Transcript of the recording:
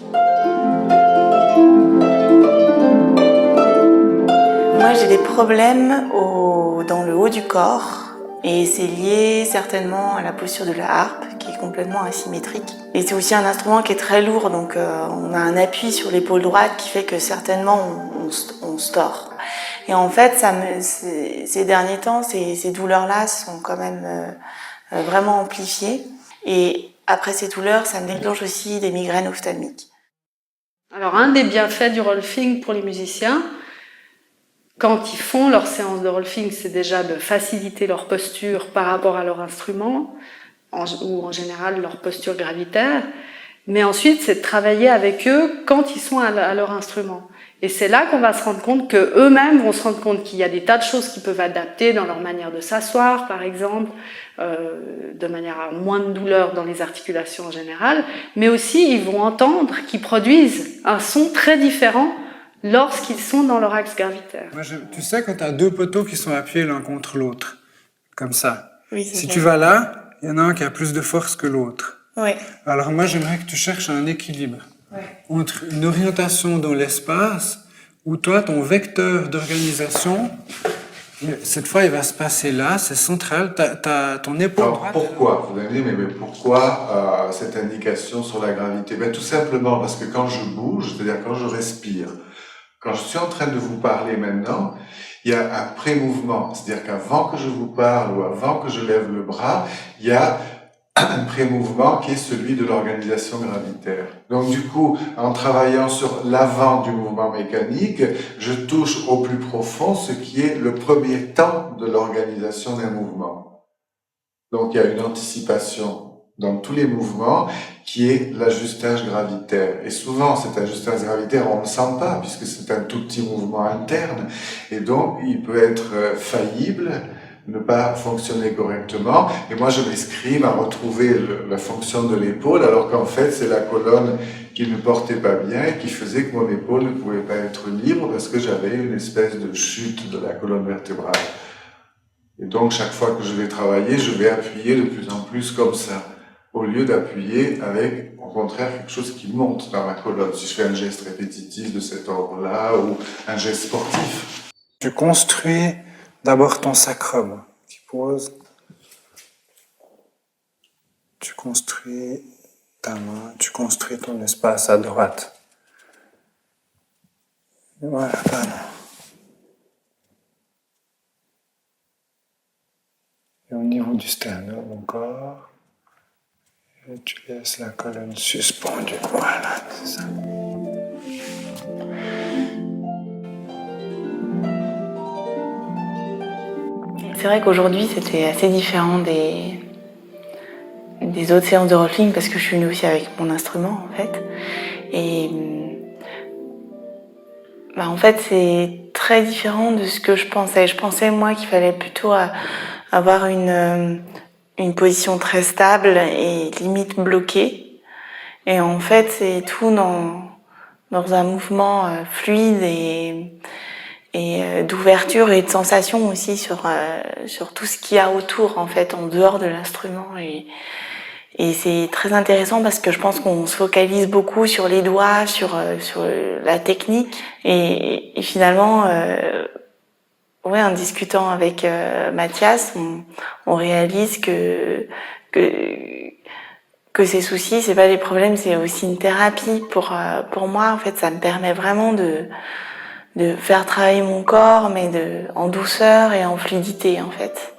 Moi, j'ai des problèmes dans le haut du corps et c'est lié certainement à la posture de la harpe qui est complètement asymétrique. Et c'est aussi un instrument qui est très lourd, donc on a un appui sur l'épaule droite qui fait que certainement on se tord. Et en fait, ces derniers temps, ces douleurs-là sont quand même vraiment amplifiées. Et après ces douleurs, ça me déclenche aussi des migraines ophtalmiques. Alors, un des bienfaits du rolfing pour les musiciens, quand ils font leur séance de rolfing, c'est déjà de faciliter leur posture par rapport à leur instrument, ou en général leur posture gravitaire, mais ensuite c'est de travailler avec eux quand ils sont à leur instrument. Et c'est là qu'on va se rendre compte qu'eux-mêmes vont se rendre compte qu'il y a des tas de choses qu'ils peuvent adapter dans leur manière de s'asseoir, par exemple, de manière à moins de douleur dans les articulations en général, mais aussi ils vont entendre qu'ils produisent un son très différent lorsqu'ils sont dans leur axe gravitaire. Moi, tu sais, quand tu as deux poteaux qui sont appuyés l'un contre l'autre, comme ça, Oui, si tu vas là, il y en a un qui a plus de force que l'autre. Oui. Alors moi, j'aimerais que tu cherches un équilibre entre une orientation dans l'espace où toi, ton vecteur d'organisation, cette fois, il va se passer là, c'est central, t'as ton épaule droite. Pourquoi? Vous allez me dire, mais pourquoi cette indication sur la gravité? Tout simplement parce que quand je bouge, c'est-à-dire quand je respire, quand je suis en train de vous parler maintenant, il y a un pré-mouvement. C'est-à-dire qu'avant que je vous parle ou avant que je lève le bras, il y a un pré-mouvement qui est celui de l'organisation gravitaire. Donc du coup, en travaillant sur l'avant du mouvement mécanique, je touche au plus profond ce qui est le premier temps de l'organisation d'un mouvement. Donc il y a une anticipation dans tous les mouvements qui est l'ajustage gravitaire. Et souvent, cet ajustage gravitaire, on ne le sent pas puisque c'est un tout petit mouvement interne. Et donc, il peut être faillible, ne pas fonctionner correctement. Et moi, je m'escrime à retrouver la fonction de l'épaule, alors qu'en fait, c'est la colonne qui ne portait pas bien et qui faisait que mon épaule ne pouvait pas être libre parce que j'avais une espèce de chute de la colonne vertébrale. Et donc, chaque fois que je vais travailler, je vais appuyer de plus en plus comme ça, au lieu d'appuyer avec, au contraire, quelque chose qui monte dans ma colonne. Si je fais un geste répétitif de cet ordre-là ou un geste sportif. Tu construis d'abord ton sacrum qui pose. Tu construis ta main, tu construis ton espace à droite. Voilà, pardon. Et au niveau du sternum encore, et tu laisses la colonne suspendue. Voilà, c'est ça. C'est vrai qu'aujourd'hui, c'était assez différent des autres séances de rolfing parce que je suis venue aussi avec mon instrument, en fait. Et en fait, c'est très différent de ce que je pensais. Je pensais, moi, qu'il fallait plutôt avoir une position très stable et limite bloquée. Et en fait, c'est tout dans un mouvement fluide et d'ouverture et de sensation aussi sur tout ce qu'il y a autour, en fait, en dehors de l'instrument. Et c'est très intéressant parce que je pense qu'on se focalise beaucoup sur les doigts, sur la technique. Et finalement, en discutant avec Mathias, on réalise que ces soucis, c'est pas des problèmes, c'est aussi une thérapie. Pour moi, en fait, ça me permet vraiment de faire travailler mon corps, mais en douceur et en fluidité, en fait.